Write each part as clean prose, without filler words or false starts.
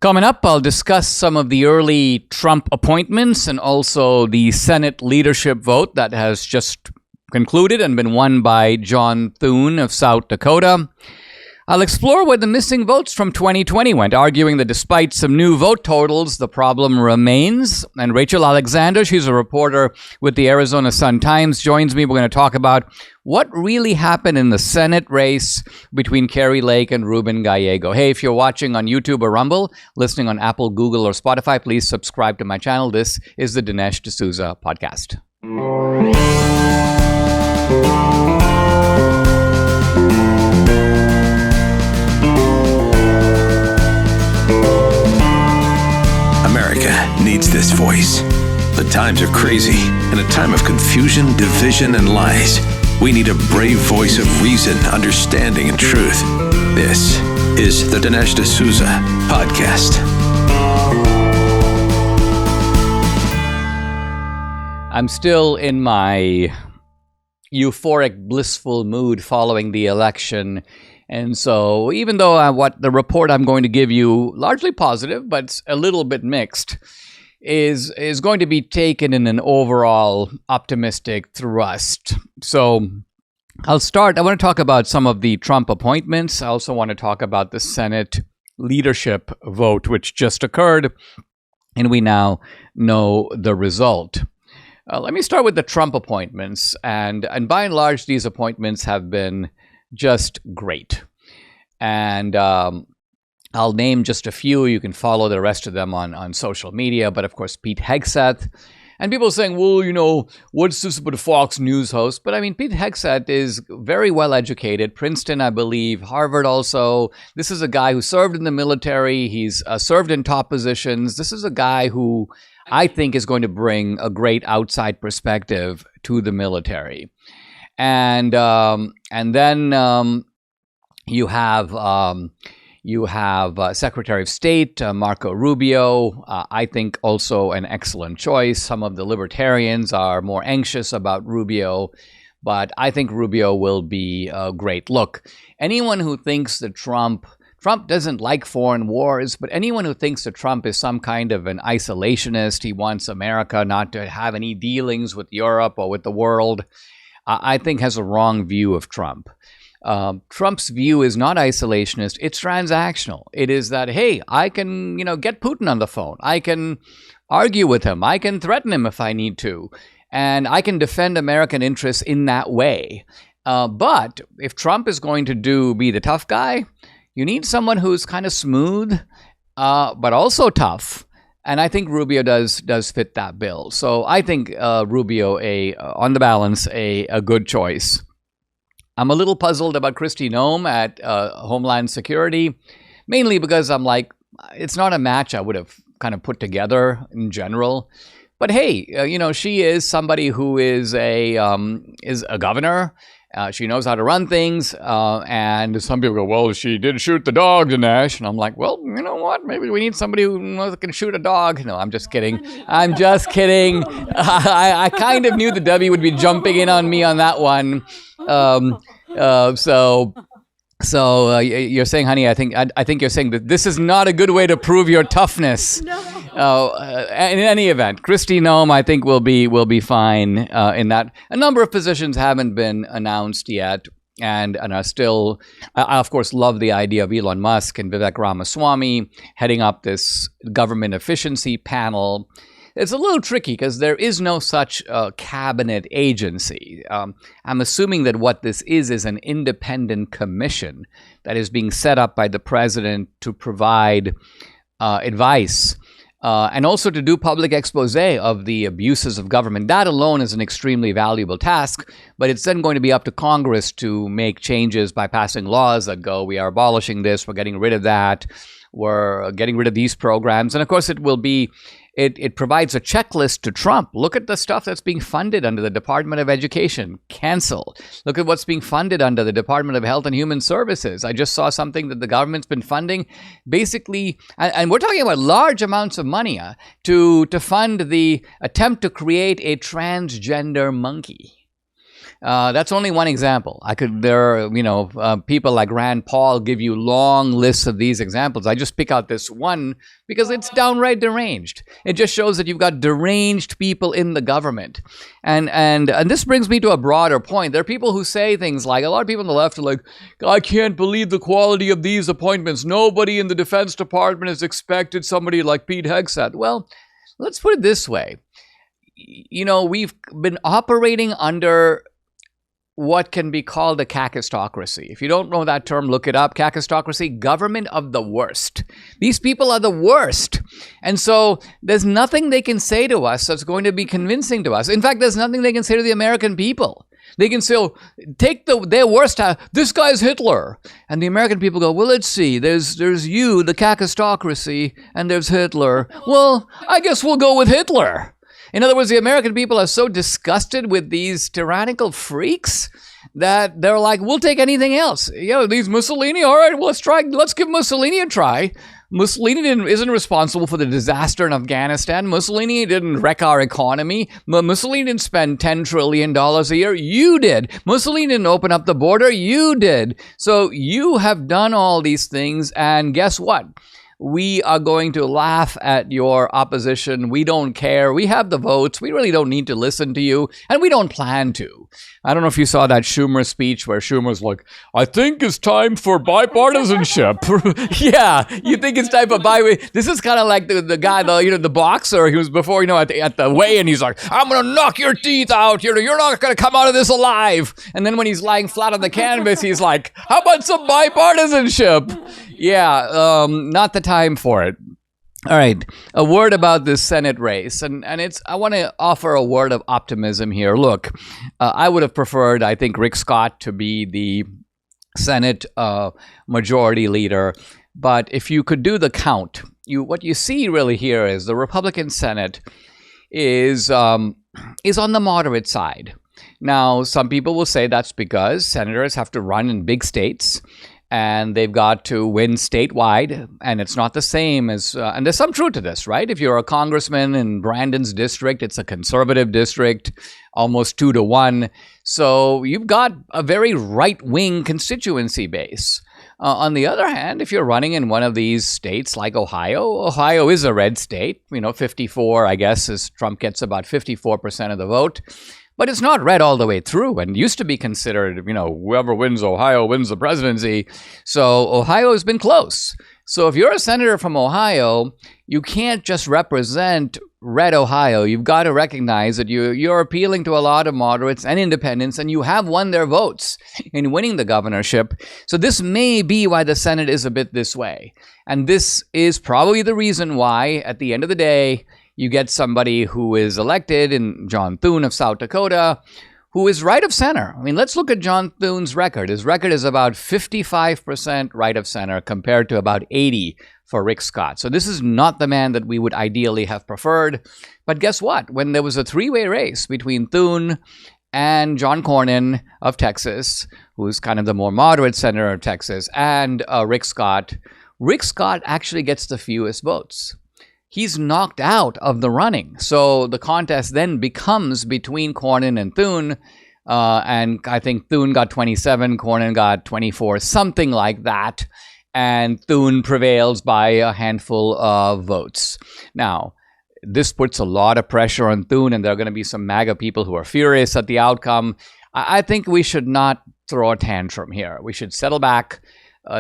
Coming up, I'll discuss some of the early Trump appointments and also the Senate leadership vote that has just concluded and been won by John Thune of South Dakota. I'll explore where the missing votes from 2020 went, arguing that despite some new vote totals, the problem remains. And Rachel Alexander, she's a reporter with the Arizona Sun-Times, joins me. We're going to talk about what really happened in the Senate race between Kari and Ruben Gallego. Hey, if you're watching on YouTube or Rumble, listening on Apple, Google, or Spotify, please subscribe to my channel. This is the Dinesh D'Souza podcast. America needs this voice. The times are crazy. In a time of confusion, division, and lies, we need a brave voice of reason, understanding, and truth. This is the Dinesh D'Souza podcast. I'm still in my euphoric, blissful mood following the election. And so even though what the report I'm going to give you, largely positive, but a little bit mixed, is going to be taken in an overall optimistic thrust. So I'll start. I want to talk about some of the Trump appointments. I also want to talk about the Senate leadership vote, which just occurred, and we now know the result. Let me start with the Trump appointments. And by and large, these appointments have been just great. And I'll name just a few. You can follow the rest of them on social media. But of course, Pete Hegseth. And people are saying, well, you know, what's this about a Fox News host? But I mean, Pete Hegseth is very well educated. Princeton, I believe, Harvard also. This is a guy who served in the military. He's served in top positions. This is a guy who I think is going to bring a great outside perspective to the military. And then you have Secretary of State Marco Rubio. I think also an excellent choice. Some of the libertarians are more anxious about Rubio, but I think Rubio will be great. Look, anyone who thinks that Trump doesn't like foreign wars, but anyone who thinks that Trump is some kind of an isolationist, he wants America not to have any dealings with Europe or with the world, I think has a wrong view of Trump. Trump's view is not isolationist, it's transactional. It is that, hey, I can, get Putin on the phone. I can argue with him. I can threaten him if I need to. And I can defend American interests in that way. But if Trump is going to be the tough guy, you need someone who's kind of smooth, but also tough. And I think Rubio does fit that bill. So I think Rubio, on the balance, a good choice. I'm a little puzzled about Kristi Noem at Homeland Security, mainly because I'm like, it's not a match I would have kind of put together in general. But hey, she is somebody who is a governor. She knows how to run things, and some people go, well, she did shoot the dog, Dinesh. And I'm like, well, you know what? Maybe we need somebody who can shoot a dog. No, I'm just kidding. I'm just kidding. I kind of knew the W would be jumping in on me on that one. So you're saying, honey, I think you're saying that this is not a good way to prove your toughness. No. In any event, Kristi Noem, I think will be fine in that. A number of positions haven't been announced yet, and are still. I of course love the idea of Elon Musk and Vivek Ramaswamy heading up this government efficiency panel. It's a little tricky because there is no such cabinet agency. I'm assuming that what this is an independent commission that is being set up by the president to provide advice and also to do public expose of the abuses of government. That alone is an extremely valuable task, but it's then going to be up to Congress to make changes by passing laws that go, we are abolishing this, we're getting rid of that, we're getting rid of these programs. And of course, it provides a checklist to Trump. Look at the stuff that's being funded under the Department of Education. Cancel. Look at what's being funded under the Department of Health and Human Services. I just saw something that the government's been funding, basically, and we're talking about large amounts of money to fund the attempt to create a transgender monkey. That's only one example. There are, people like Rand Paul give you long lists of these examples. I just pick out this one because it's downright deranged. It just shows that you've got deranged people in the government. And this brings me to a broader point. There are people who say things like, a lot of people on the left are like, I can't believe the quality of these appointments. Nobody in the Defense Department has expected somebody like Pete Hegseth. Well, let's put it this way. We've been operating under what can be called a kakistocracy. If you don't know that term, look it up. Kakistocracy, government of the worst. These people are the worst. And so there's nothing they can say to us that's going to be convincing to us. In fact, there's nothing they can say to the American people. They can say, take their worst, this guy's Hitler. And the American people go, well, let's see, there's you, the kakistocracy, and there's Hitler. Well, I guess we'll go with Hitler. In other words, the American people are so disgusted with these tyrannical freaks that they're like, we'll take anything else. These Mussolini, all right, well, let's give Mussolini a try. Mussolini isn't responsible for the disaster in Afghanistan. Mussolini didn't wreck our economy. Mussolini didn't spend $10 trillion a year. You did. Mussolini didn't open up the border. You did. So you have done all these things, and guess what? We are going to laugh at your opposition. We don't care. We have the votes. We really don't need to listen to you, and we don't plan to. I don't know if you saw that Schumer speech where Schumer's like, I think it's time for bipartisanship. Yeah, you think it's time for This is kind of like the guy, the boxer. He was before, at the weigh-in, he's like, I'm going to knock your teeth out. You're not going to come out of this alive. And then when he's lying flat on the canvas, he's like, how about some bipartisanship? Yeah, not the time for it. All right, a word about this Senate race, and I want to offer a word of optimism here. Look, I would have preferred, I think, Rick Scott to be the Senate majority leader, but if you could do the count, what you see really here is the Republican Senate is on the moderate side. Now, some people will say that's because senators have to run in big states, and they've got to win statewide, and it's not the same as, and there's some truth to this, right? If you're a congressman in Brandon's district, it's a conservative district, almost 2-1. So you've got a very right-wing constituency base. On the other hand, if you're running in one of these states like Ohio is a red state, 54, I guess, as Trump gets about 54% of the vote. But it's not red all the way through, and used to be considered, whoever wins Ohio wins the presidency. So Ohio has been close. So if you're a senator from Ohio, you can't just represent red Ohio. You've got to recognize that you're appealing to a lot of moderates and independents, and you have won their votes in winning the governorship. So this may be why the Senate is a bit this way. And this is probably the reason why, at the end of the day, you get somebody who is elected in John Thune of South Dakota, who is right of center. I mean, let's look at John Thune's record. His record is about 55% right of center compared to about 80% for Rick Scott. So this is not the man that we would ideally have preferred. But guess what? When there was a three-way race between Thune and John Cornyn of Texas, who's kind of the more moderate senator of Texas, and Rick Scott actually gets the fewest votes. He's knocked out of the running. So the contest then becomes between Cornyn and Thune. And I think Thune got 27, Cornyn got 24, something like that. And Thune prevails by a handful of votes. Now, this puts a lot of pressure on Thune, and there are going to be some MAGA people who are furious at the outcome. I think we should not throw a tantrum here. We should settle back.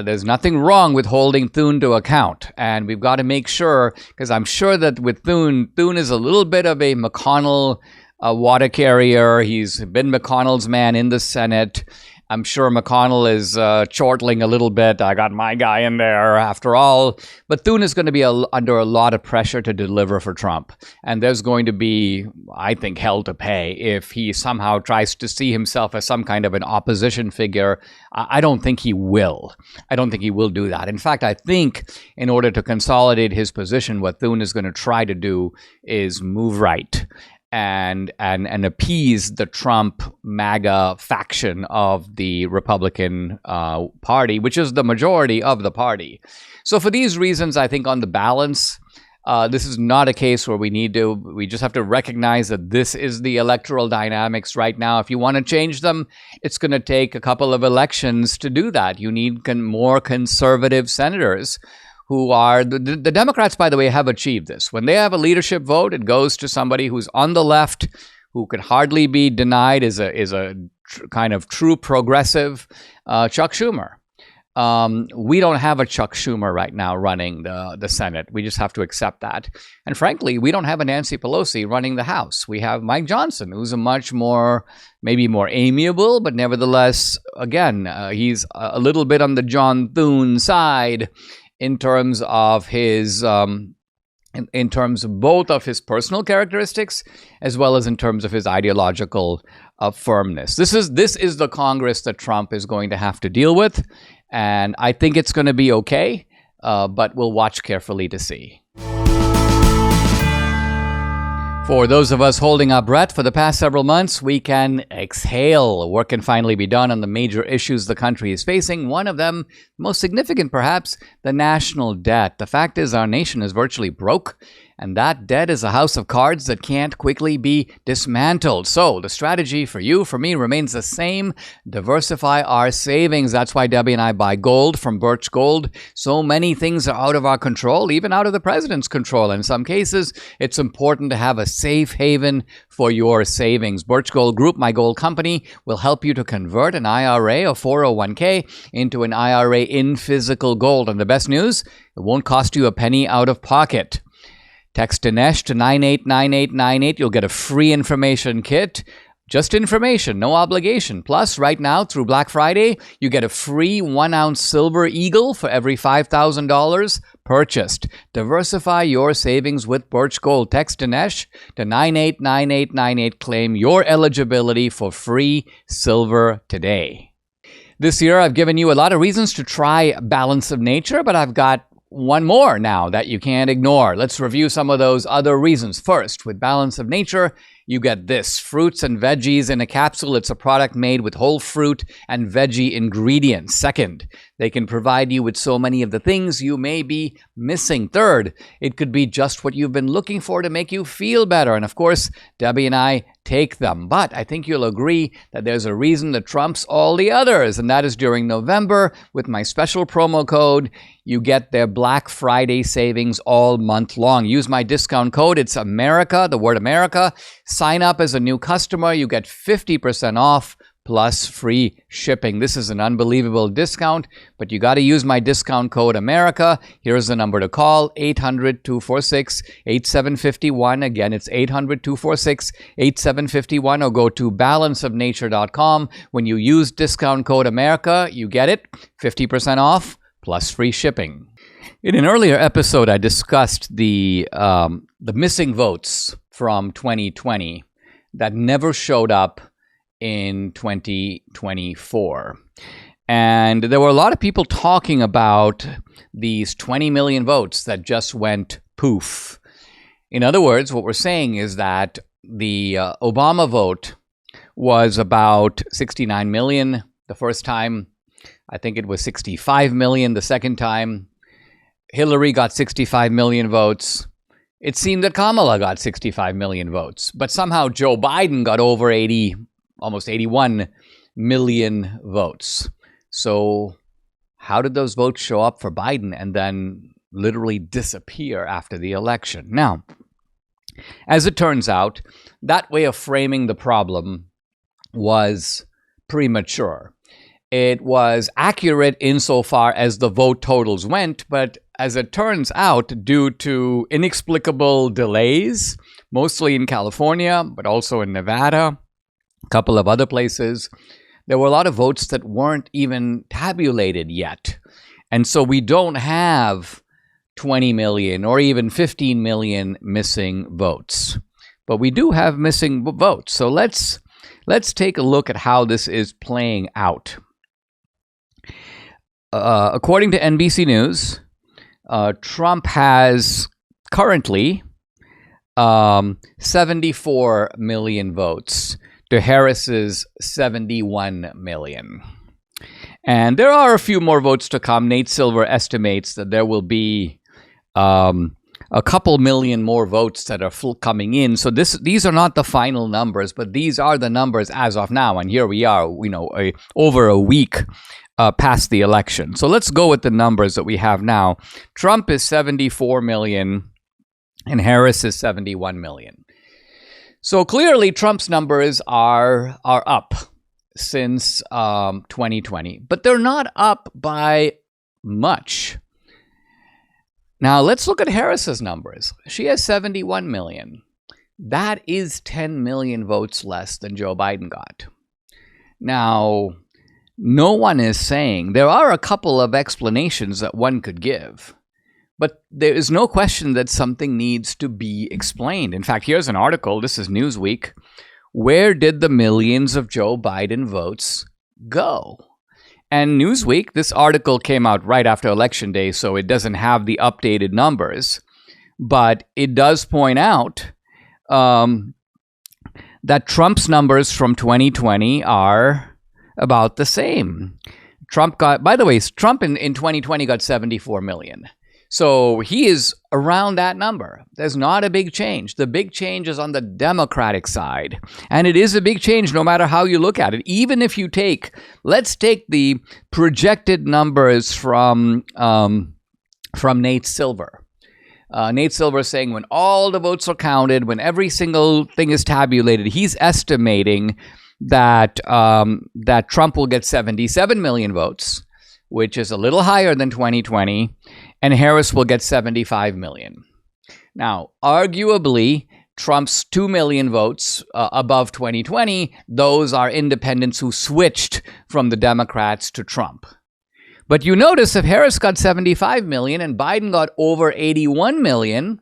There's nothing wrong with holding Thune to account, and we've got to make sure, because I'm sure that with Thune is a little bit of a McConnell water carrier. He's been McConnell's man in the Senate. I'm sure McConnell is chortling a little bit. I got my guy in there after all. But Thune is going to be under a lot of pressure to deliver for Trump. And there's going to be, I think, hell to pay if he somehow tries to see himself as some kind of an opposition figure. I don't think he will. I don't think he will do that. In fact, I think in order to consolidate his position, what Thune is going to try to do is move right and appease the Trump MAGA faction of the Republican Party, which is the majority of the party. So for these reasons, I think on the balance, This is not a case where we just have to recognize that this is the electoral dynamics right now. If you want to change them, it's going to take a couple of elections to do that. You need more conservative senators who are, the Democrats, by the way, have achieved this. When they have a leadership vote, it goes to somebody who's on the left, who could hardly be denied is a kind of true progressive, Chuck Schumer. We don't have a Chuck Schumer right now running the Senate. We just have to accept that. And frankly, we don't have a Nancy Pelosi running the House. We have Mike Johnson, who's a much more, maybe more amiable, but nevertheless, again, he's a little bit on the John Thune side in terms of his, in terms of both of his personal characteristics as well as in terms of his ideological firmness. This is the Congress that Trump is going to have to deal with. And I think it's going to be okay, but we'll watch carefully to see. For those of us holding our breath for the past several months, we can exhale. Work can finally be done on the major issues the country is facing. One of them, most significant perhaps, the national debt. The fact is our nation is virtually broke, and that debt is a house of cards that can't quickly be dismantled. So the strategy for you, for me, remains the same. Diversify our savings. That's why Debbie and I buy gold from Birch Gold. So many things are out of our control, even out of the president's control. In some cases, it's important to have a safe haven for your savings. Birch Gold Group, my gold company, will help you to convert an IRA or 401k into an IRA in physical gold. And the best news, it won't cost you a penny out of pocket. Text Dinesh to 989898. You'll get a free information kit. Just information, no obligation. Plus, right now, through Black Friday, you get a free 1-ounce silver eagle for every $5,000 purchased. Diversify your savings with Birch Gold. Text Dinesh to 989898. Claim your eligibility for free silver today. This year, I've given you a lot of reasons to try Balance of Nature, but I've got one more now that you can't ignore. Let's review some of those other reasons. First, with Balance of Nature, you get this, fruits and veggies in a capsule. It's a product made with whole fruit and veggie ingredients. Second, they can provide you with so many of the things you may be missing. Third, it could be just what you've been looking for to make you feel better. And of course, Debbie and I take them. But I think you'll agree that there's a reason that trumps all the others, and that is during November, with my special promo code, you get their Black Friday savings all month long. Use my discount code. It's America, the word America. Sign up as a new customer. You get 50% off plus free shipping. This is an unbelievable discount, but you got to use my discount code America. Here's the number to call, 800-246-8751. Again, it's 800-246-8751, or go to balanceofnature.com. When you use discount code America, you get it, 50% off plus free shipping. In an earlier episode, I discussed the missing votes from 2020 that never showed up in 2024. And there were a lot of people talking about these 20 million votes that just went poof. In other words, what we're saying is that the Obama vote was about 69 million the first time. I think it was 65 million the second time. Hillary got 65 million votes. It seemed that Kamala got 65 million votes, but somehow Joe Biden got over 80, almost 81 million votes. So how did those votes show up for Biden and then literally disappear after the election? Now, as it turns out, that way of framing the problem was premature. It was accurate insofar as the vote totals went, but as it turns out, due to inexplicable delays, mostly in California, but also in Nevada, a couple of other places, there were a lot of votes that weren't even tabulated yet. And so we don't have 20 million or even 15 million missing votes. But we do have missing votes. So let's take a look at how this is playing out. According to NBC News, Trump has currently 74 million votes to Harris's 71 million. And there are a few more votes to come. Nate Silver estimates that there will be a couple million more votes that are coming in. So these are not the final numbers, but these are the numbers as of now. And here we are, over a week past the election. So let's go with the numbers that we have now. Trump is 74 million and Harris is 71 million. So clearly Trump's numbers are up since 2020, but they're not up by much. Now let's look at Harris's numbers. She has 71 million. That is 10 million votes less than Joe Biden got. Now, no one is saying, there are a couple of explanations that one could give, but there is no question that something needs to be explained. In fact, here's an article, this is Newsweek. Where did the millions of Joe Biden votes go? And Newsweek, this article came out right after Election Day, so it doesn't have the updated numbers, but it does point out that Trump's numbers from 2020 are about the same. Trump in 2020 got 74 million. So he is around that number. There's not a big change. The big change is on the Democratic side. And it is a big change no matter how you look at it. Even if you let's take the projected numbers from Nate Silver. Nate Silver is saying when all the votes are counted, when every single thing is tabulated, he's estimating that Trump will get 77 million votes, which is a little higher than 2020, and Harris will get 75 million. Now, arguably, Trump's 2 million votes above 2020, those are independents who switched from the Democrats to Trump. But you notice if Harris got 75 million and Biden got over 81 million,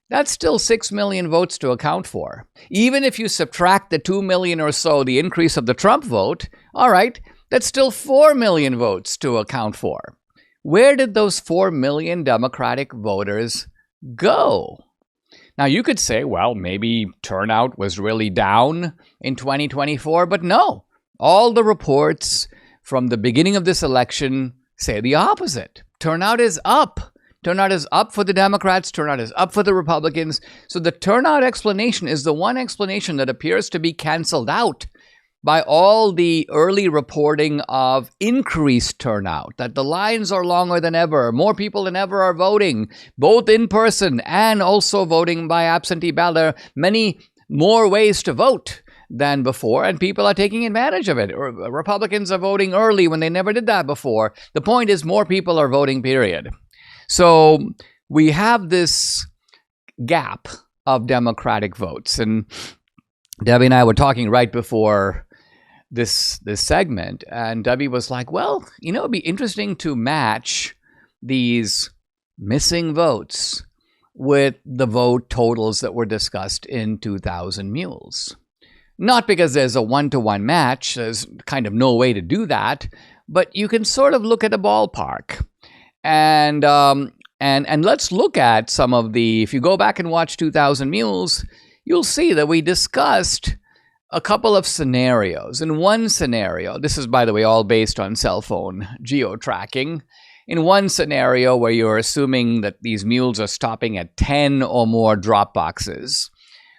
that's still 6 million votes to account for. Even if you subtract the 2 million or so, the increase of the Trump vote, all right, that's still 4 million votes to account for. Where did those 4 million Democratic voters go? Now, you could say, well, maybe turnout was really down in 2024, but no. All the reports from the beginning of this election say the opposite. Turnout is up. Turnout is up for the Democrats. Turnout is up for the Republicans. So the turnout explanation is the one explanation that appears to be canceled out by all the early reporting of increased turnout, that the lines are longer than ever, more people than ever are voting, both in person and also voting by absentee ballot. There are many more ways to vote than before, and people are taking advantage of it. Republicans are voting early when they never did that before. The point is more people are voting, period. So we have this gap of Democratic votes, and Debbie and I were talking right before this segment, and Debbie was like, well, it'd be interesting to match these missing votes with the vote totals that were discussed in 2000 Mules. Not because there's a one-to-one match, there's kind of no way to do that, but you can sort of look at a ballpark. And let's look at some of if you go back and watch 2000 Mules, you'll see that we discussed a couple of scenarios. In one scenario, this is, by the way, all based on cell phone geo-tracking. In one scenario where you're assuming that these mules are stopping at 10 or more drop boxes,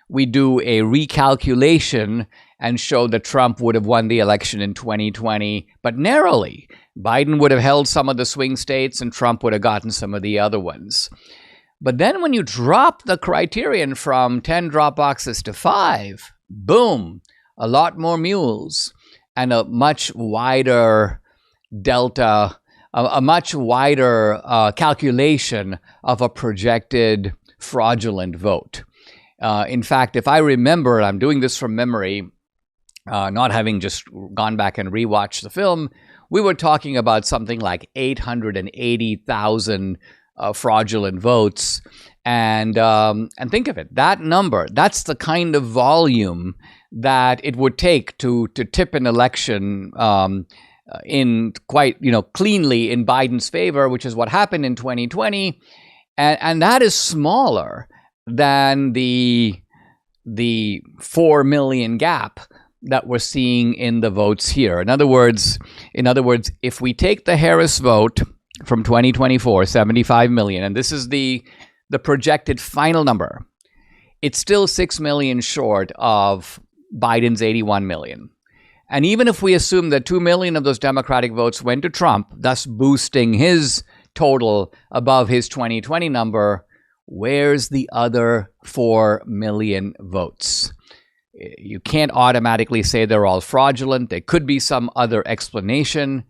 we do a recalculation and show that Trump would have won the election in 2020, but narrowly. Biden would have held some of the swing states and Trump would have gotten some of the other ones. But then when you drop the criterion from 10 drop boxes to 5, boom, a lot more mules and a much wider delta, a much wider calculation of a projected fraudulent vote. In fact, if I remember, I'm doing this from memory, not having just gone back and rewatched the film, we were talking about something like 880,000 fraudulent votes. And think of it, that number, that's the kind of volume that it would take to tip an election in quite, cleanly in Biden's favor, which is what happened in 2020. And that is smaller than the 4 million gap that we're seeing in the votes here. In other words, if we take the Harris vote from 2024, 75 million, and this is the the projected final number, it's still 6 million short of Biden's 81 million. And even if we assume that 2 million of those Democratic votes went to Trump, thus boosting his total above his 2020 number, where's the other 4 million votes? You can't automatically say they're all fraudulent. There could be some other explanation.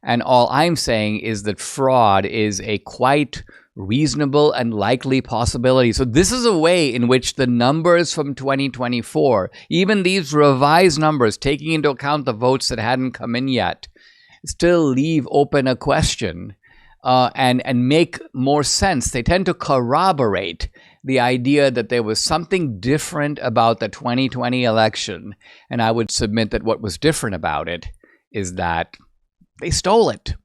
And all I'm saying is that fraud is a quite reasonable and likely possibility. So this is a way in which the numbers from 2024, even these revised numbers, taking into account the votes that hadn't come in yet, still leave open a question and make more sense. They tend to corroborate the idea that there was something different about the 2020 election. And I would submit that what was different about it is that they stole it.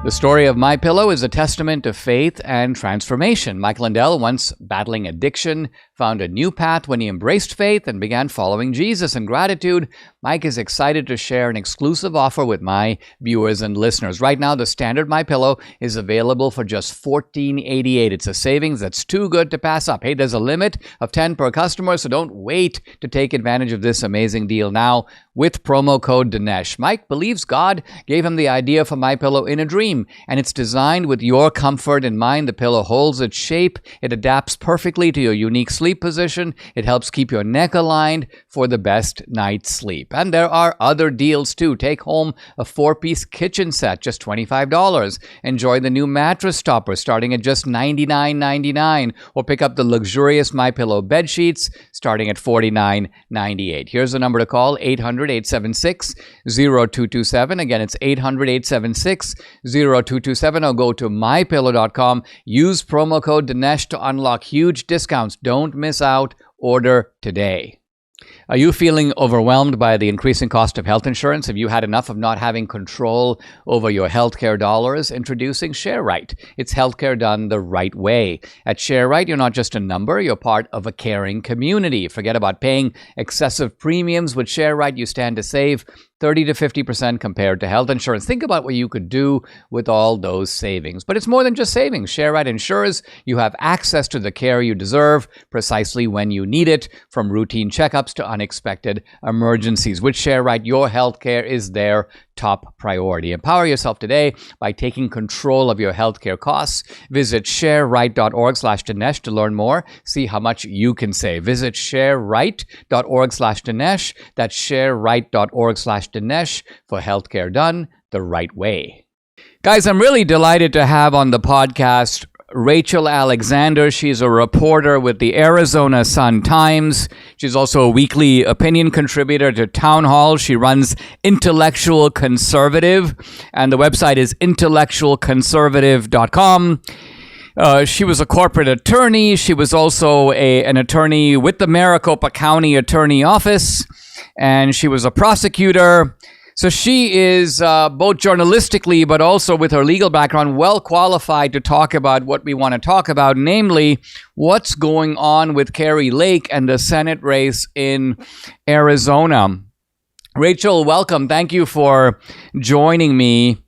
The story of MyPillow is a testament to faith and transformation. Mike Lindell, once battling addiction, found a new path when he embraced faith and began following Jesus. In gratitude, Mike is excited to share an exclusive offer with my viewers and listeners. Right now, the standard MyPillow is available for just $14.88. It's a savings that's too good to pass up. Hey, there's a limit of 10 per customer, so don't wait to take advantage of this amazing deal now with promo code Dinesh. Mike believes God gave him the idea for MyPillow in a dream, and it's designed with your comfort in mind. The pillow holds its shape. It adapts perfectly to your unique sleep position. It helps keep your neck aligned for the best night's sleep. And there are other deals too. Take home a 4-piece kitchen set, just $25. Enjoy the new mattress topper starting at just $99.99. Or pick up the luxurious MyPillow bed sheets starting at $49.98. Here's the number to call, 800-876-0227. Again, it's 800-876-0227. Or go to mypillow.com. Use promo code Dinesh to unlock huge discounts. Don't miss out. Order today. Are you feeling overwhelmed by the increasing cost of health insurance? Have you had enough of not having control over your healthcare dollars? Introducing ShareRight. It's healthcare done the right way. At ShareRight, you're not just a number, you're part of a caring community. Forget about paying excessive premiums. With ShareRight, you stand to save 30 to 50% compared to health insurance. Think about what you could do with all those savings. But it's more than just savings. ShareRight ensures you have access to the care you deserve precisely when you need it, from routine checkups to unexpected emergencies. With ShareRight, your healthcare is their top priority. Empower yourself today by taking control of your healthcare costs. Visit shareright.org/Dinesh to learn more. See how much you can save. Visit shareright.org/Dinesh. That's shareright.org/Dinesh for healthcare done the right way. Guys, I'm really delighted to have on the podcast Rachel Alexander. She's a reporter with the Arizona Sun-Times. She's also a weekly opinion contributor to Town Hall. She runs Intellectual Conservative, and the website is intellectualconservative.com. She was a corporate attorney. She was also an attorney with the Maricopa County Attorney Office, and she was a prosecutor. So she is both journalistically, but also with her legal background, well qualified to talk about what we want to talk about, namely what's going on with Kari Lake and the Senate race in Arizona. Rachel, welcome. Thank you for joining me.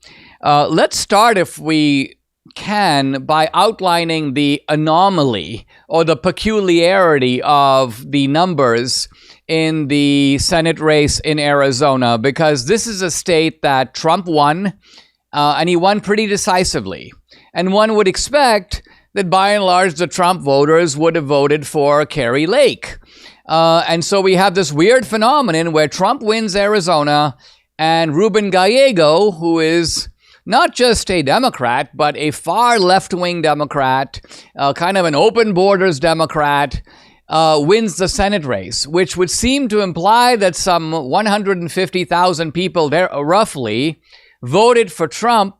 Let's start, if we can, by outlining the anomaly or the peculiarity of the numbers in the Senate race in Arizona, because this is a state that Trump won, and he won pretty decisively. And one would expect that by and large the Trump voters would have voted for Kari Lake. And so we have this weird phenomenon where Trump wins Arizona, and Ruben Gallego, who is not just a Democrat, but a far left-wing Democrat, kind of an open borders Democrat, wins the Senate race, which would seem to imply that some 150,000 people there, roughly, voted for Trump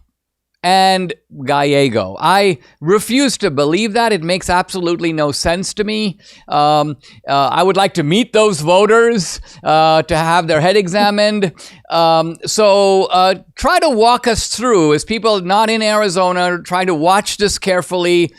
and Gallego. I refuse to believe that. It makes absolutely no sense to me. I would like to meet those voters, to have their head examined. So try to walk us through, as people not in Arizona trying to watch this carefully.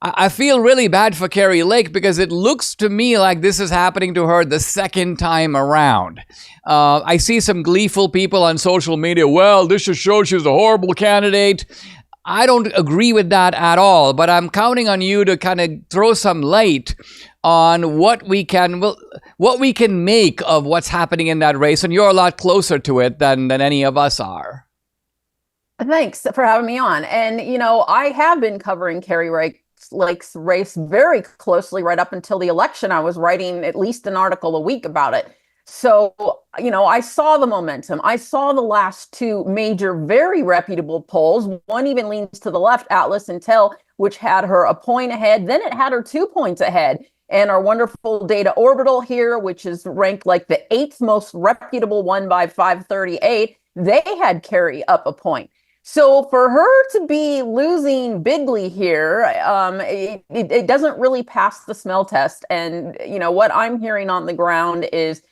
I feel really bad for Kari Lake because it looks to me like this is happening to her the second time around. I see some gleeful people on social media. Well, this just shows she's a horrible candidate. I don't agree with that at all, but I'm counting on you to kind of throw some light on what we can make of what's happening in that race, and you're a lot closer to it than any of us are. Thanks for having me on. And, I have been covering Kari Lake's race very closely right up until the election. I was writing at least an article a week about it. So, I saw the momentum. I saw the last two major, very reputable polls. One even leans to the left, Atlas Intel, which had her a point ahead. Then it had her 2 points ahead. And our wonderful Data Orbital here, which is ranked like the 8th most reputable one by 538, they had Kari up a point. So for her to be losing bigly here, it doesn't really pass the smell test. And, what I'm hearing on the ground is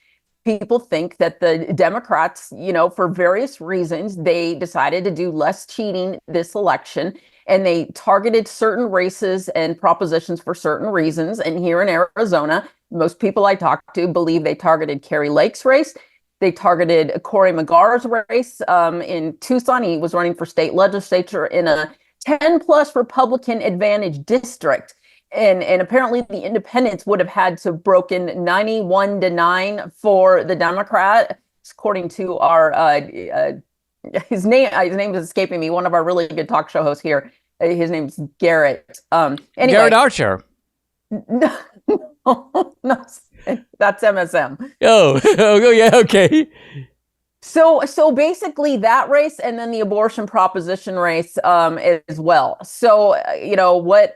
people think that the Democrats, for various reasons, they decided to do less cheating this election. And they targeted certain races and propositions for certain reasons. And here in Arizona, most people I talk to believe they targeted Kari Lake's race. They targeted Cory McGar's race in Tucson. He was running for state legislature in a 10-plus Republican advantage district. And apparently the independents would have had to have broken 91-9 for the Democrat, according to our his name is escaping me. One of our really good talk show hosts here. His name's Garrett. Anyway, Garrett Archer. No, that's MSM. Oh, yeah, okay. So basically that race, and then the abortion proposition race as well. So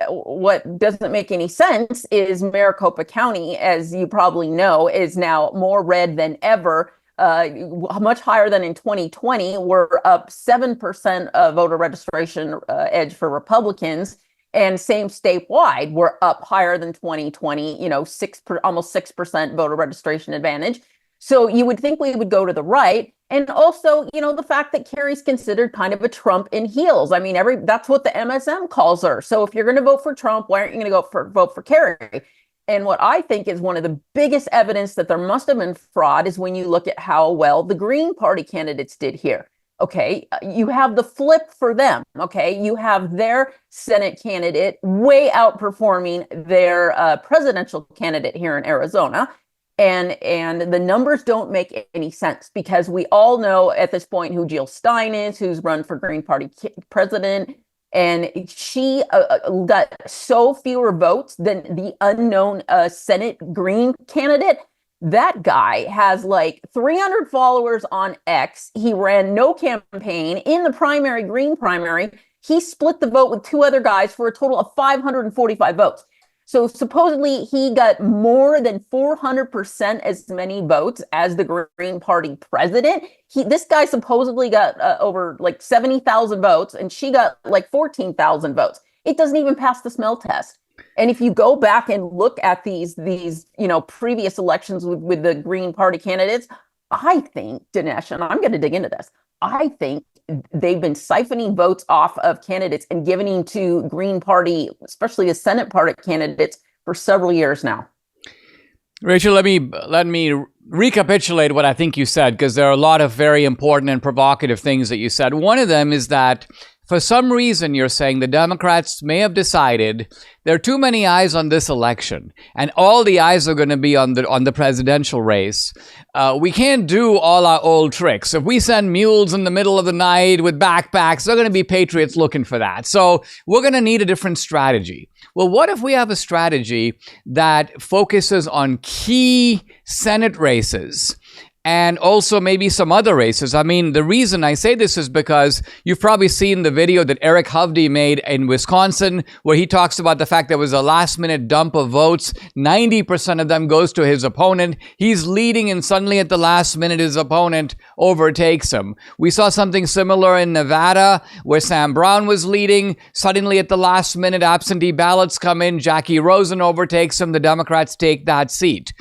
what doesn't make any sense is Maricopa County, as you probably know, is now more red than ever. Much higher than in 2020. We're up 7% of voter registration edge for Republicans, and same statewide, we're up higher than 2020. Almost 6% voter registration advantage. So you would think we would go to the right, and also, the fact that Kari's considered kind of a Trump in heels. I mean, that's what the MSM calls her. So if you're going to vote for Trump, why aren't you going to vote for Kari? And what I think is one of the biggest evidence that there must have been fraud is when you look at how well the Green Party candidates did here. Okay, you have the flip for them. Okay, you have their Senate candidate way outperforming their presidential candidate here in Arizona. And the numbers don't make any sense, because we all know at this point who Jill Stein is, who's run for Green Party president. And she got so fewer votes than the unknown Senate Green candidate. That guy has like 300 followers on X. He ran no campaign in the primary, Green primary. He split the vote with two other guys for a total of 545 votes. So supposedly he got more than 400% as many votes as the Green Party president. This guy supposedly got over like 70,000 votes, and she got like 14,000 votes. It doesn't even pass the smell test. And if you go back and look at these previous elections with the Green Party candidates, I think, Dinesh, and I'm going to dig into this, I think they've been siphoning votes off of candidates and giving to Green Party, especially the Senate party candidates, for several years now. Rachel, let me recapitulate what I think you said, because there are a lot of very important and provocative things that you said. One of them is that for some reason, you're saying the Democrats may have decided there are too many eyes on this election, and all the eyes are going to be on the presidential race. We can't do all our old tricks. If we send mules in the middle of the night with backpacks, they're going to be patriots looking for that. So we're going to need a different strategy. Well, what if we have a strategy that focuses on key Senate races? And also maybe some other races. I mean, the reason I say this is because you've probably seen the video that Eric Hovde made in Wisconsin, where he talks about the fact there was a last-minute dump of votes. 90% of them goes to his opponent. He's leading, and suddenly at the last minute, his opponent overtakes him. We saw something similar in Nevada where Sam Brown was leading. Suddenly at the last minute, absentee ballots come in. Jackie Rosen overtakes him. The Democrats take that seat.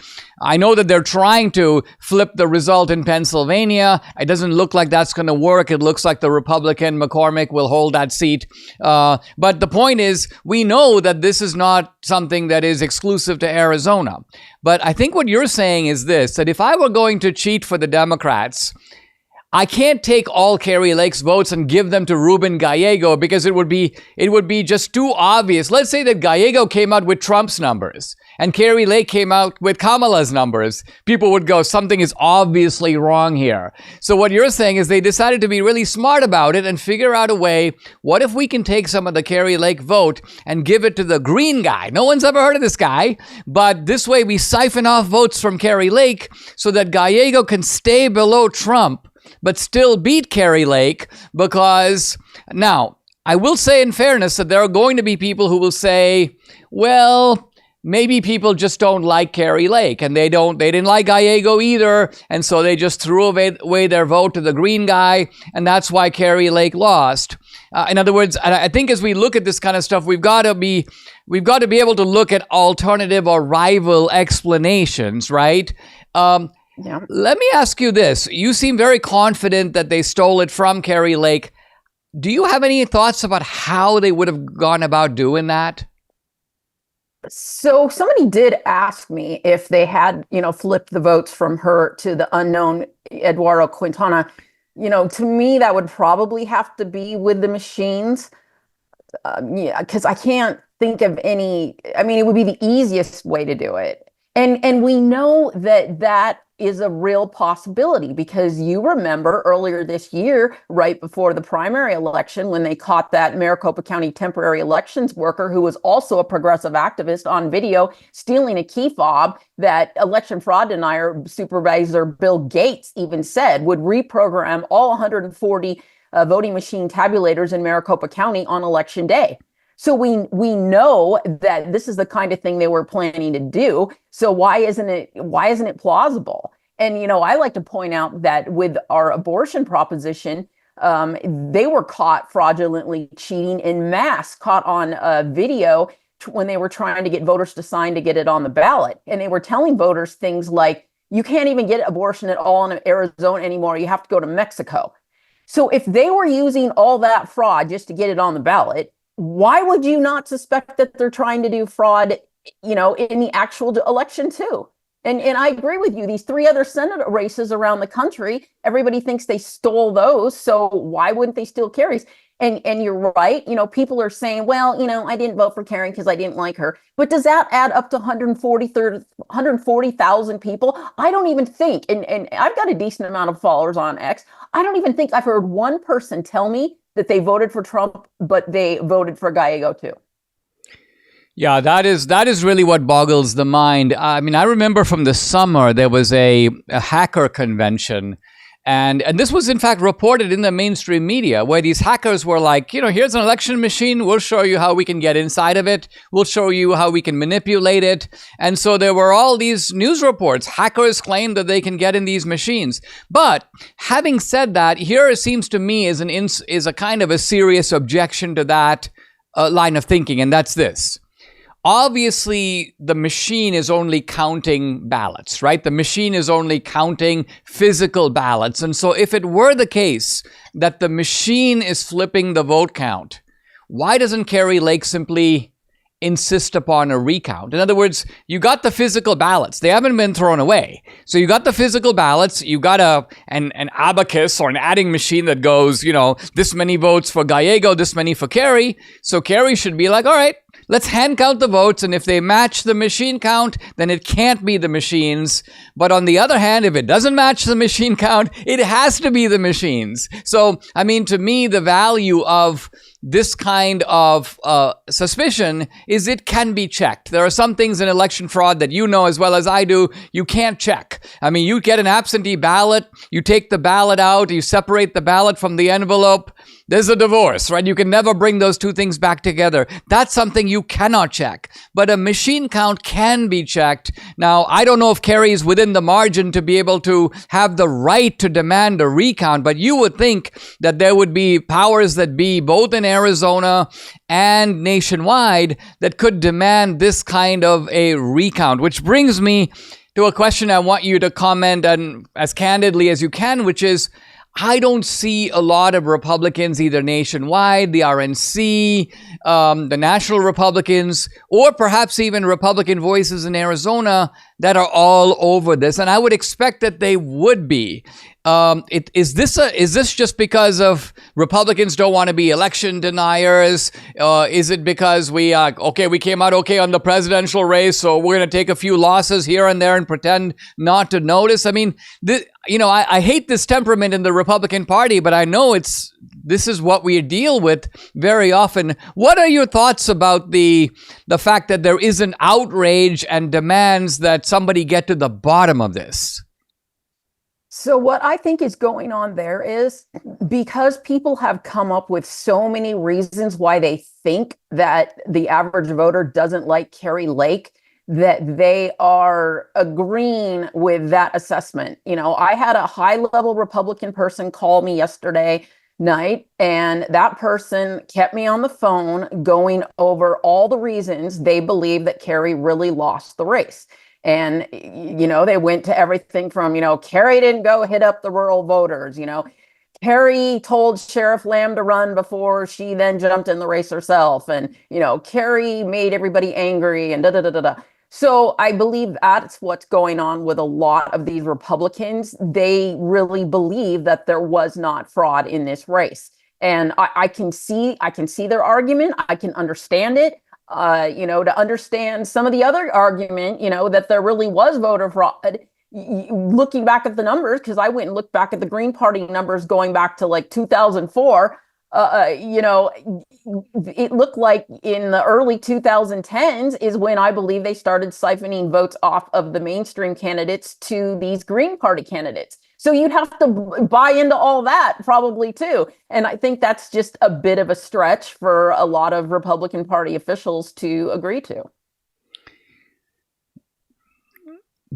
I know that they're trying to flip the result in Pennsylvania. It doesn't look like that's going to work. It looks like the Republican McCormick will hold that seat. But the point is, we know that this is not something that is exclusive to Arizona. But I think what you're saying is this, that if I were going to cheat for the Democrats, I can't take all Kari Lake's votes and give them to Ruben Gallego because it would be just too obvious. Let's say that Gallego came out with Trump's numbers and Kari Lake came out with Kamala's numbers. People would go, something is obviously wrong here. So what you're saying is they decided to be really smart about it and figure out a way, what if we can take some of the Kari Lake vote and give it to the green guy? No one's ever heard of this guy, but this way we siphon off votes from Kari Lake so that Gallego can stay below Trump but still beat Kari Lake, because now, I will say in fairness that there are going to be people who will say, well, maybe people just don't like Kari Lake and they didn't like Gallego either, and so they just threw away their vote to the green guy, and that's why Kari Lake lost. In other words, I think as we look at this kind of stuff, we've got to be able to look at alternative or rival explanations, right? Yeah. Let me ask you this. You seem very confident that they stole it from Kari Lake. Do you have any thoughts about how they would have gone about doing that? So somebody did ask me if they had, flipped the votes from her to the unknown Eduardo Quintana. To me, that would probably have to be with the machines. Because I can't think of any. I mean, it would be the easiest way to do it. And we know that is a real possibility, because you remember earlier this year, right before the primary election, when they caught that Maricopa County temporary elections worker who was also a progressive activist on video stealing a key fob that election fraud denier Supervisor Bill Gates even said would reprogram all 140 voting machine tabulators in Maricopa County on election day. So we know that this is the kind of thing they were planning to do. So why isn't it plausible? And I like to point out that with our abortion proposition, they were caught fraudulently cheating en masse, caught on video when they were trying to get voters to sign to get it on the ballot, and they were telling voters things like, "You can't even get abortion at all in Arizona anymore. You have to go to Mexico." So if they were using all that fraud just to get it on the ballot, why would you not suspect that they're trying to do fraud, in the actual election too? And I agree with you. These 3 other Senate races around the country, everybody thinks they stole those. So why wouldn't they steal Kari's? And you're right. People are saying, well, I didn't vote for Kari because I didn't like her. But does that add up to 140,000 people? I don't even think, and I've got a decent amount of followers on X. I don't even think I've heard one person tell me that they voted for Trump, but they voted for Gallego too. Yeah, that is really what boggles the mind. I mean, I remember from the summer, there was a hacker convention, and this was in fact reported in the mainstream media, where these hackers were like, here's an election machine, we'll show you how we can get inside of it, we'll show you how we can manipulate it. And so there were all these news reports. Hackers claim that they can get in these machines. But having said that, here it seems to me is a kind of a serious objection to that line of thinking, and that's this. Obviously, the machine is only counting ballots, right? The machine is only counting physical ballots. And so if it were the case that the machine is flipping the vote count, why doesn't Kari Lake simply insist upon a recount? In other words, you got the physical ballots. They haven't been thrown away. So you got the physical ballots. You got an abacus or an adding machine that goes, this many votes for Gallego, this many for Kari. So Kari should be like, all right, let's hand count the votes, and if they match the machine count, then it can't be the machines. But on the other hand, if it doesn't match the machine count, it has to be the machines. So, I mean, to me, the value of this kind of suspicion is it can be checked. There are some things in election fraud that you know as well as I do, you can't check. I mean, you get an absentee ballot, you take the ballot out, you separate the ballot from the envelope, there's a divorce, right? You can never bring those two things back together. That's something you cannot check. But a machine count can be checked. Now, I don't know if Kari is within the margin to be able to have the right to demand a recount, but you would think that there would be powers that be both in Arizona and nationwide that could demand this kind of a recount, which brings me to a question I want you to comment on as candidly as you can, which is, I don't see a lot of Republicans, either nationwide, the RNC, the National Republicans, or perhaps even Republican voices in Arizona that are all over this. And I would expect that they would be. Is this just because of Republicans don't want to be election deniers? Is it because we came out okay on the presidential race, so we're going to take a few losses here and there and pretend not to notice? I mean, I hate this temperament in the Republican Party, but I know this is what we deal with very often. What are your thoughts about the fact that there is an outrage and demands that somebody get to the bottom of this? So what I think is going on there is, because people have come up with so many reasons why they think that the average voter doesn't like Kari Lake, that they are agreeing with that assessment. I had a high-level Republican person call me yesterday night, and that person kept me on the phone going over all the reasons they believe that Kari really lost the race. And, they went to everything from, Kari didn't go hit up the rural voters, Kari told Sheriff Lamb to run before she then jumped in the race herself. And, Kari made everybody angry and da-da-da-da-da. So I believe that's what's going on with a lot of these Republicans. They really believe that there was not fraud in this race. And I can see their argument. I can understand it. To understand some of the other argument, that there really was voter fraud. Looking back at the numbers, because I went and looked back at the Green Party numbers going back to like 2004, it looked like in the early 2010s is when I believe they started siphoning votes off of the mainstream candidates to these Green Party candidates. So you'd have to buy into all that probably too. And I think that's just a bit of a stretch for a lot of Republican Party officials to agree to.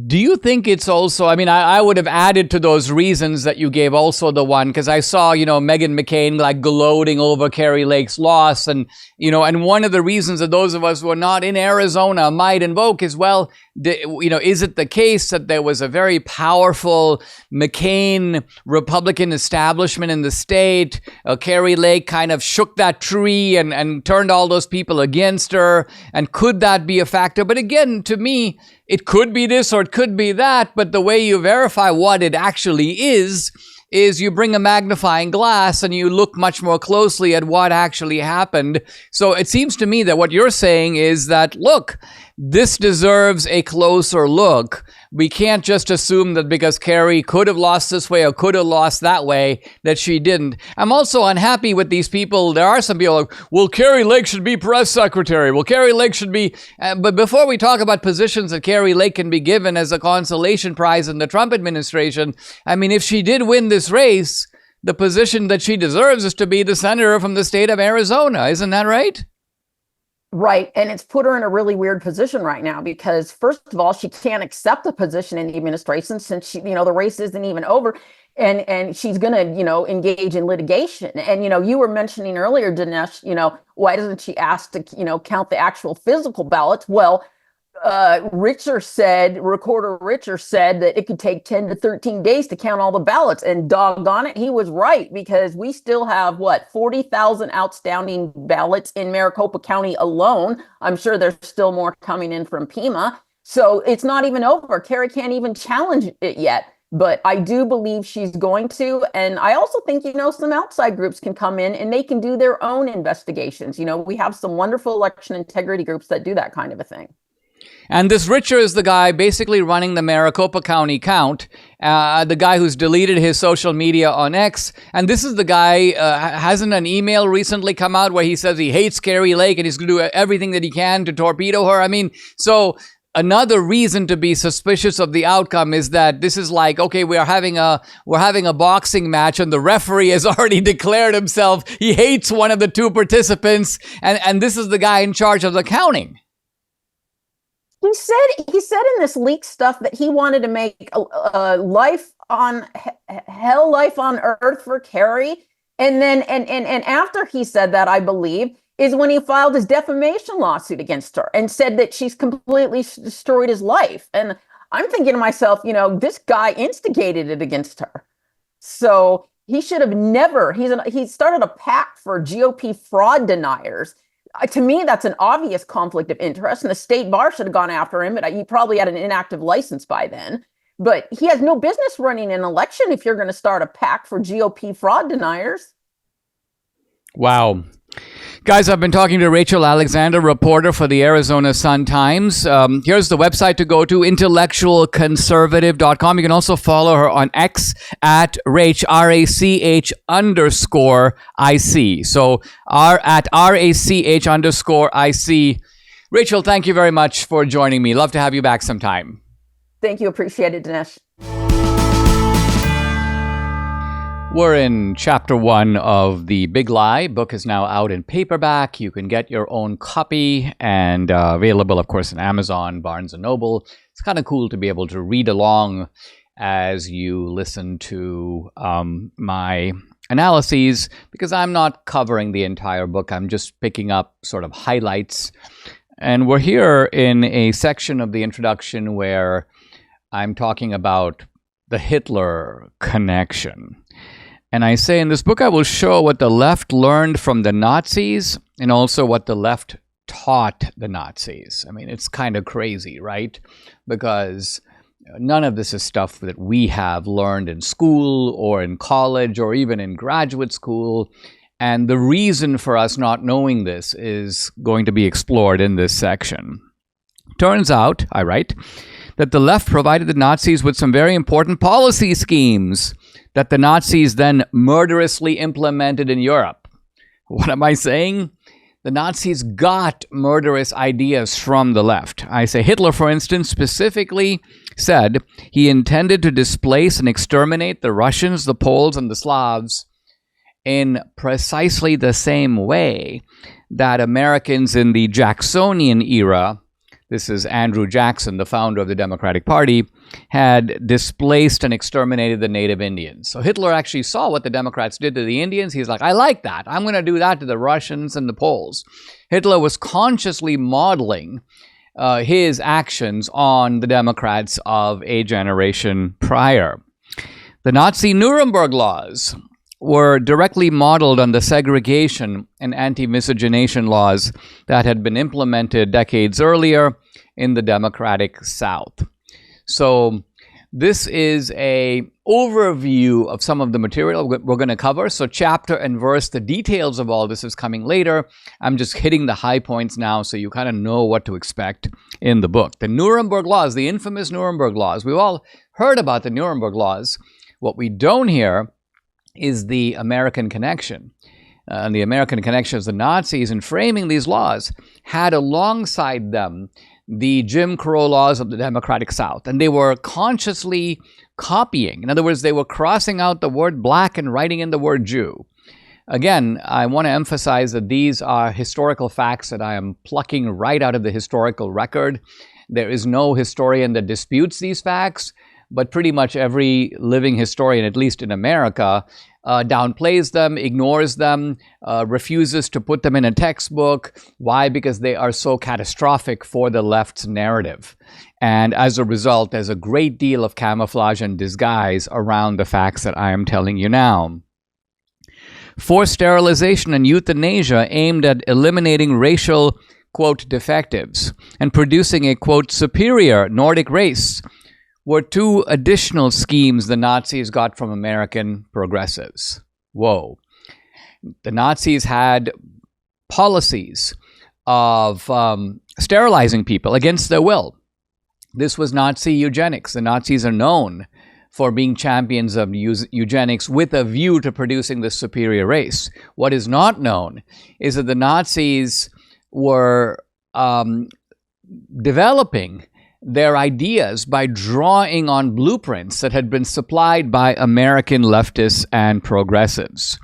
Do you think it's also, I would have added to those reasons that you gave also the one, because I saw, Meghan McCain like gloating over Kari Lake's loss. And one of the reasons that those of us who are not in Arizona might invoke is, well, is it the case that there was a very powerful McCain Republican establishment in the state? Kari Lake kind of shook that tree and turned all those people against her. And could that be a factor? But again, to me, it could be this or it could be that, but the way you verify what it actually is you bring a magnifying glass and you look much more closely at what actually happened. So it seems to me that what you're saying is that, look, this deserves a closer look. We can't just assume that because Kari could have lost this way or could have lost that way, that she didn't. I'm also unhappy with these people. There are some people like, well, Kari Lake should be press secretary. Well, Kari Lake should be... but before we talk about positions that Kari Lake can be given as a consolation prize in the Trump administration, if she did win this race, the position that she deserves is to be the senator from the state of Arizona. Isn't that right? Right. And it's put her in a really weird position right now because, first of all, she can't accept a position in the administration since she, the race isn't even over. And she's going to, engage in litigation. And, you were mentioning earlier, Dinesh, why doesn't she ask to, count the actual physical ballots? Well, Recorder Richer said that it could take 10 to 13 days to count all the ballots. And doggone it, he was right, because we still have 40,000 outstanding ballots in Maricopa County alone. I'm sure there's still more coming in from Pima. So it's not even over. Kari can't even challenge it yet. But I do believe she's going to. And I also think, some outside groups can come in and they can do their own investigations. We have some wonderful election integrity groups that do that kind of a thing. And this Richer is the guy basically running the Maricopa County count, the guy who's deleted his social media on X. And this is the guy, hasn't an email recently come out where he says he hates Kari Lake and he's going to do everything that he can to torpedo her? So another reason to be suspicious of the outcome is that this is like, okay, we're having a boxing match and the referee has already declared himself. He hates one of the two participants, and this is the guy in charge of the counting. He said in this leaked stuff that he wanted to make a life on hell, life on earth for Kari. And then and after he said that, I believe, is when he filed his defamation lawsuit against her and said that she's completely destroyed his life. And I'm thinking to myself, this guy instigated it against her. So he should have never, he started a PAC for GOP fraud deniers. To me, that's an obvious conflict of interest, and the state bar should have gone after him, but he probably had an inactive license by then. But he has no business running an election if you're going to start a PAC for GOP fraud deniers. Wow. Guys, I've been talking to Rachel Alexander, reporter for the Arizona Sun-Times. Here's the website to go to, intellectualconservative.com. You can also follow her on X at Rach, RACH_IC. So at RACH_IC. Rachel, thank you very much for joining me. Love to have you back sometime. Thank you. Appreciate it, Dinesh. We're in chapter 1 of The Big Lie. Book is now out in paperback. You can get your own copy and available, of course, on Amazon, Barnes & Noble. It's kind of cool to be able to read along as you listen to my analyses, because I'm not covering the entire book. I'm just picking up sort of highlights. And we're here in a section of the introduction where I'm talking about the Hitler connection. And I say in this book, I will show what the left learned from the Nazis and also what the left taught the Nazis. I mean, it's kind of crazy, right? Because none of this is stuff that we have learned in school or in college or even in graduate school. And the reason for us not knowing this is going to be explored in this section. Turns out, I write, that the left provided the Nazis with some very important policy schemes that the Nazis then murderously implemented in Europe. What am I saying? The Nazis got murderous ideas from the left. I say Hitler, for instance, specifically said he intended to displace and exterminate the Russians, the Poles, and the Slavs in precisely the same way that Americans in the Jacksonian era, this is Andrew Jackson, the founder of the Democratic Party, had displaced and exterminated the native Indians. So Hitler actually saw what the Democrats did to the Indians. He's like, I like that. I'm going to do that to the Russians and the Poles. Hitler was consciously modeling his actions on the Democrats of a generation prior. The Nazi Nuremberg laws were directly modeled on the segregation and anti-miscegenation laws that had been implemented decades earlier in the democratic South. So this is an overview of some of the material we're going to cover. So chapter and verse, the details of all this is coming later. I'm just hitting the high points now so you kind of know what to expect in the book. The Nuremberg laws, the infamous Nuremberg laws. We've all heard about the Nuremberg laws. What we don't hear is the American connection. And the American connection is the Nazis, in framing these laws, had alongside them the Jim Crow laws of the democratic South. And they were consciously copying. In other words, they were crossing out the word black and writing in the word Jew. Again, I want to emphasize that these are historical facts that I am plucking right out of the historical record. There is no historian that disputes these facts, but pretty much every living historian, at least in America, downplays them, ignores them, refuses to put them in a textbook. Why? Because they are so catastrophic for the left's narrative. And as a result, there's a great deal of camouflage and disguise around the facts that I am telling you now. Forced sterilization and euthanasia aimed at eliminating racial, quote, defectives and producing a, quote, superior Nordic race were two additional schemes the Nazis got from American progressives. Whoa. The Nazis had policies of sterilizing people against their will. This was Nazi eugenics. The Nazis are known for being champions of eugenics with a view to producing the superior race. What is not known is that the Nazis were developing their ideas by drawing on blueprints that had been supplied by American leftists and progressives.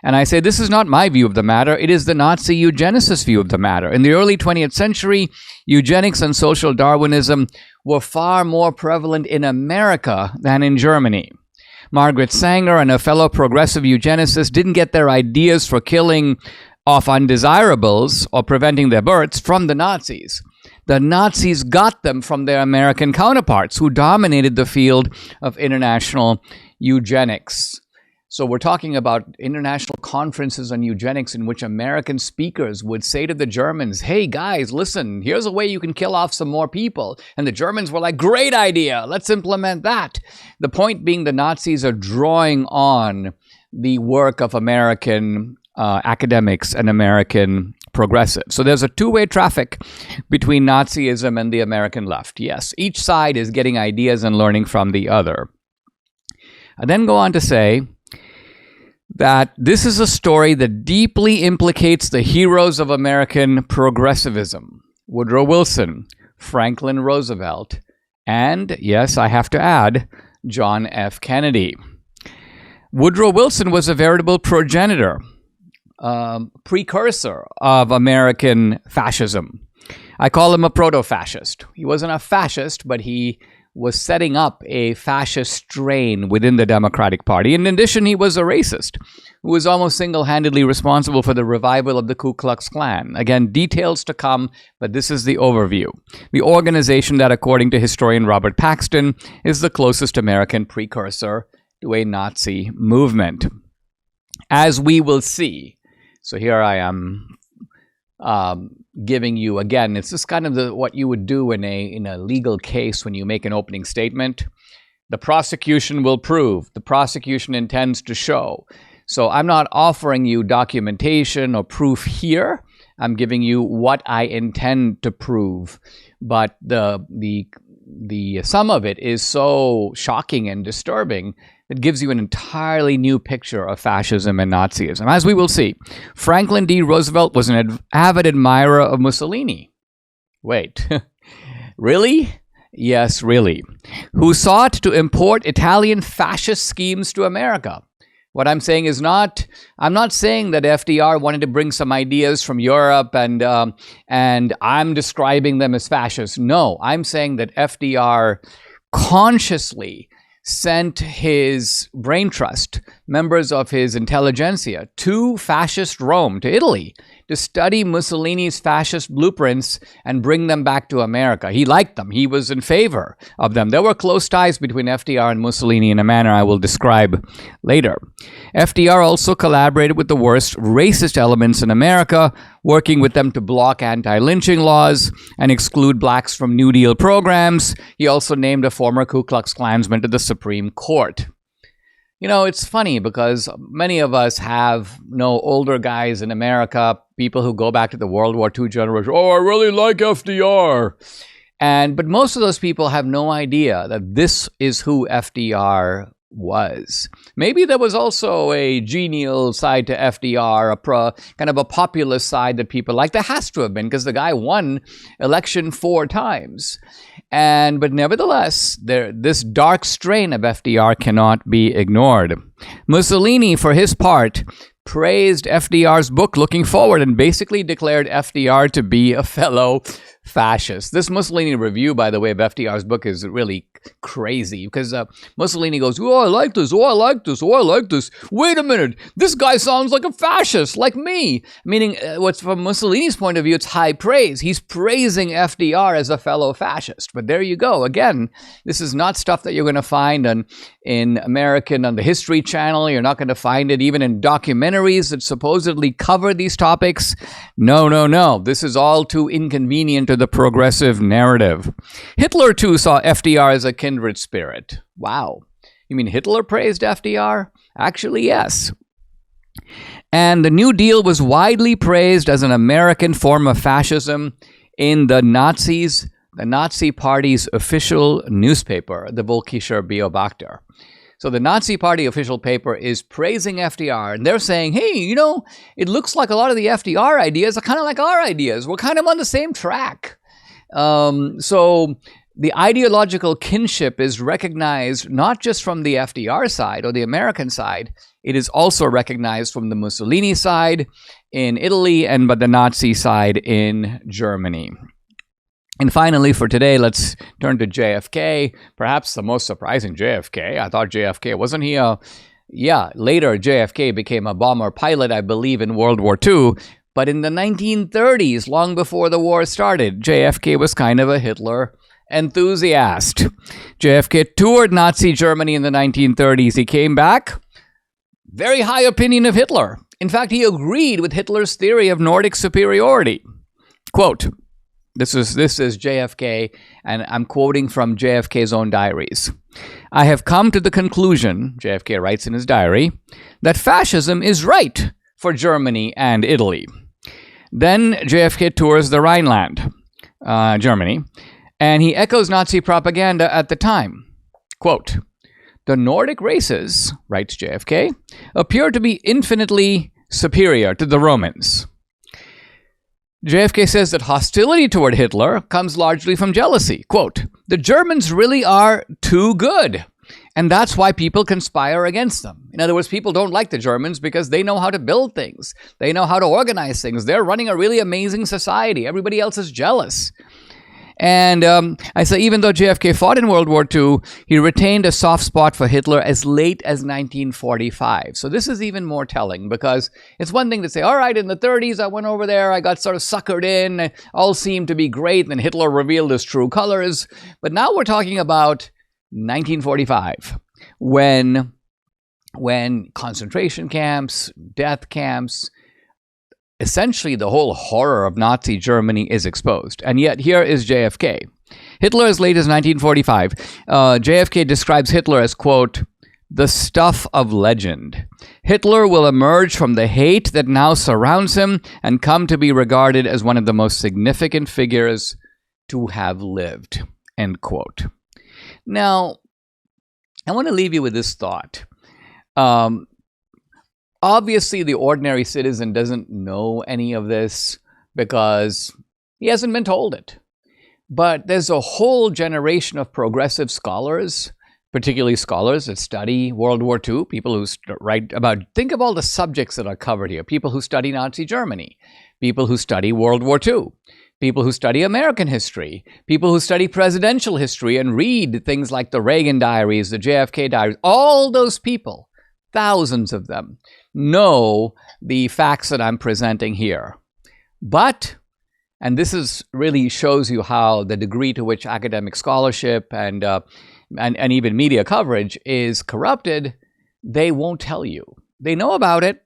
And I say this is not my view of the matter, it is the Nazi eugenicist view of the matter. In the early 20th century, eugenics and social Darwinism were far more prevalent in America than in Germany. Margaret Sanger and her fellow progressive eugenicists didn't get their ideas for killing off undesirables or preventing their births from the Nazis. The Nazis got them from their American counterparts who dominated the field of international eugenics. So we're talking about international conferences on eugenics in which American speakers would say to the Germans, hey guys, listen, here's a way you can kill off some more people. And the Germans were like, great idea, let's implement that. The point being the Nazis are drawing on the work of American academics and American progressives. So there's a two-way traffic between Nazism and the American left. Yes, each side is getting ideas and learning from the other. I then go on to say that this is a story that deeply implicates the heroes of American progressivism. Woodrow Wilson, Franklin Roosevelt, and, yes, I have to add, John F. Kennedy. Woodrow Wilson was a veritable progenitor, precursor of American fascism. I call him a proto-fascist. He wasn't a fascist, but he was setting up a fascist strain within the Democratic Party. In addition, he was a racist who was almost single-handedly responsible for the revival of the Ku Klux Klan. Again, details to come, but this is the overview. The organization that, according to historian Robert Paxton, is the closest American precursor to a Nazi movement. As we will see, so here I am giving you, again, it's just kind of what you would do in a legal case when you make an opening statement. The prosecution will prove, the prosecution intends to show. So I'm not offering you documentation or proof here. I'm giving you what I intend to prove. But the sum of it is so shocking and disturbing. It gives you an entirely new picture of fascism and Nazism. As we will see, Franklin D. Roosevelt was an avid admirer of Mussolini. Wait, really? Yes, really. Who sought to import Italian fascist schemes to America. What I'm saying is I'm not saying that FDR wanted to bring some ideas from Europe and I'm describing them as fascist. No, I'm saying that FDR consciously sent his brain trust, members of his intelligentsia, to fascist Rome, to Italy, to study Mussolini's fascist blueprints and bring them back to America. He liked them. He was in favor of them. There were close ties between FDR and Mussolini in a manner I will describe later. FDR also collaborated with the worst racist elements in America, working with them to block anti-lynching laws and exclude blacks from New Deal programs. He also named a former Ku Klux Klansman to the Supreme Court. You know, it's funny because many of us have older guys in America, people who go back to the World War II generation. Oh, I really like FDR. But most of those people have no idea that this is who FDR was. Maybe there was also a genial side to FDR, kind of a populist side that people like. There has to have been because the guy won election 4 times. But nevertheless, this dark strain of FDR cannot be ignored. Mussolini, for his part, praised FDR's book Looking Forward and basically declared FDR to be a fellow fascist. This Mussolini review, by the way, of FDR's book is really crazy because Mussolini goes, oh, I like this, oh, I like this, oh, I like this. Wait a minute, this guy sounds like a fascist, like me. Meaning, what's from Mussolini's point of view, it's high praise. He's praising FDR as a fellow fascist. But there you go. Again, this is not stuff that you're going to find on the History Channel. You're not going to find it even in documentaries that supposedly cover these topics. No, no, no. This is all too inconvenient to the progressive narrative. Hitler, too, saw FDR as a kindred spirit. Wow. You mean Hitler praised FDR? Actually, yes. And the New Deal was widely praised as an American form of fascism in the Nazi Party's official newspaper, the Volkischer Beobachter. So the Nazi Party official paper is praising FDR, and they're saying, hey, it looks like a lot of the FDR ideas are kind of like our ideas. We're kind of on the same track. So the ideological kinship is recognized not just from the FDR side or the American side, it is also recognized from the Mussolini side in Italy and by the Nazi side in Germany. And finally, for today, let's turn to JFK, perhaps the most surprising JFK. I thought JFK, wasn't he later JFK became a bomber pilot, I believe, in World War II. But in the 1930s, long before the war started, JFK was kind of a Hitler enthusiast. JFK toured Nazi Germany in the 1930s. He came back, very high opinion of Hitler. In fact, he agreed with Hitler's theory of Nordic superiority. Quote, this is JFK, and I'm quoting from JFK's own diaries. I have come to the conclusion, JFK writes in his diary, that fascism is right for Germany and Italy. Then JFK tours the Rhineland, Germany, and he echoes Nazi propaganda at the time. Quote, the Nordic races, writes JFK, appear to be infinitely superior to the Romans. JFK says that hostility toward Hitler comes largely from jealousy. Quote, the Germans really are too good, and that's why people conspire against them. In other words, people don't like the Germans because they know how to build things. They know how to organize things. They're running a really amazing society. Everybody else is jealous. And I say, even though JFK fought in World War II, he retained a soft spot for Hitler as late as 1945. So this is even more telling, because it's one thing to say, all right, in the 30s, I went over there, I got sort of suckered in, all seemed to be great, and then Hitler revealed his true colors. But now we're talking about 1945, when concentration camps, death camps, essentially the whole horror of Nazi Germany is exposed. And yet here is JFK. Hitler as late as 1945. JFK describes Hitler as, quote, the stuff of legend. Hitler will emerge from the hate that now surrounds him and come to be regarded as one of the most significant figures to have lived, end quote. Now, I want to leave you with this thought. Obviously, the ordinary citizen doesn't know any of this because he hasn't been told it. But there's a whole generation of progressive scholars, particularly scholars that study World War II, people who write about, think of all the subjects that are covered here, people who study Nazi Germany, people who study World War II, people who study American history, people who study presidential history and read things like the Reagan diaries, the JFK diaries. All those people, thousands of them, know the facts that I'm presenting here. But, and this is really shows you how the degree to which academic scholarship and even media coverage is corrupted, they won't tell you. They know about it.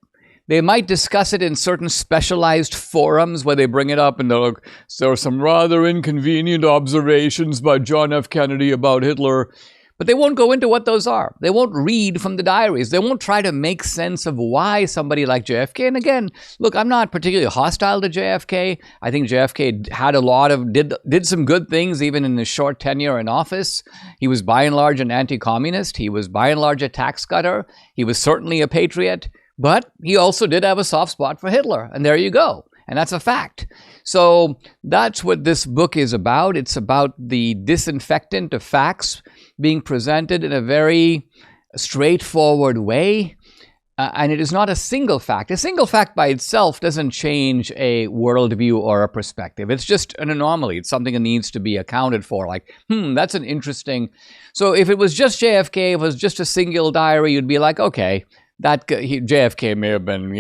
They might discuss it in certain specialized forums where they bring it up and they're like, there are some rather inconvenient observations by John F. Kennedy about Hitler. But they won't go into what those are. They won't read from the diaries. They won't try to make sense of why somebody like JFK, and again, look, I'm not particularly hostile to JFK. I think JFK had a lot of, did some good things even in his short tenure in office. He was by and large an anti-communist. He was by and large a tax cutter. He was certainly a patriot, but he also did have a soft spot for Hitler, and there you go. And that's a fact. So that's what this book is about. It's about the disinfectant of facts being presented in a very straightforward way. And it is not a single fact. A single fact by itself doesn't change a worldview or a perspective. It's just an anomaly. It's something that needs to be accounted for. Like, that's an interesting... So if it was just JFK, if it was just a single diary, you'd be like, okay, JFK may have been,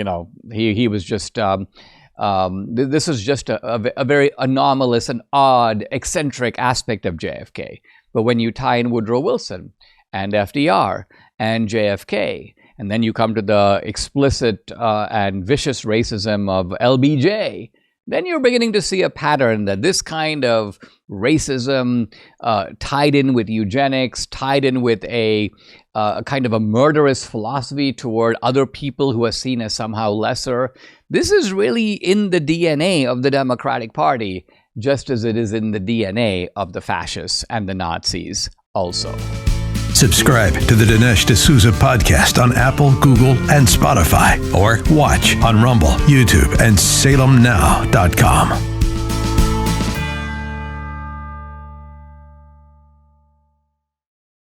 he was just... this is just a very anomalous and odd, eccentric aspect of JFK. But when you tie in Woodrow Wilson and FDR and JFK, and then you come to the explicit and vicious racism of LBJ, then you're beginning to see a pattern that this kind of racism tied in with eugenics, tied in with a kind of a murderous philosophy toward other people who are seen as somehow lesser. This is really in the DNA of the Democratic Party, just as it is in the DNA of the fascists and the Nazis also. Subscribe to the Dinesh D'Souza podcast on Apple, Google, and Spotify, or watch on Rumble, YouTube, and SalemNow.com.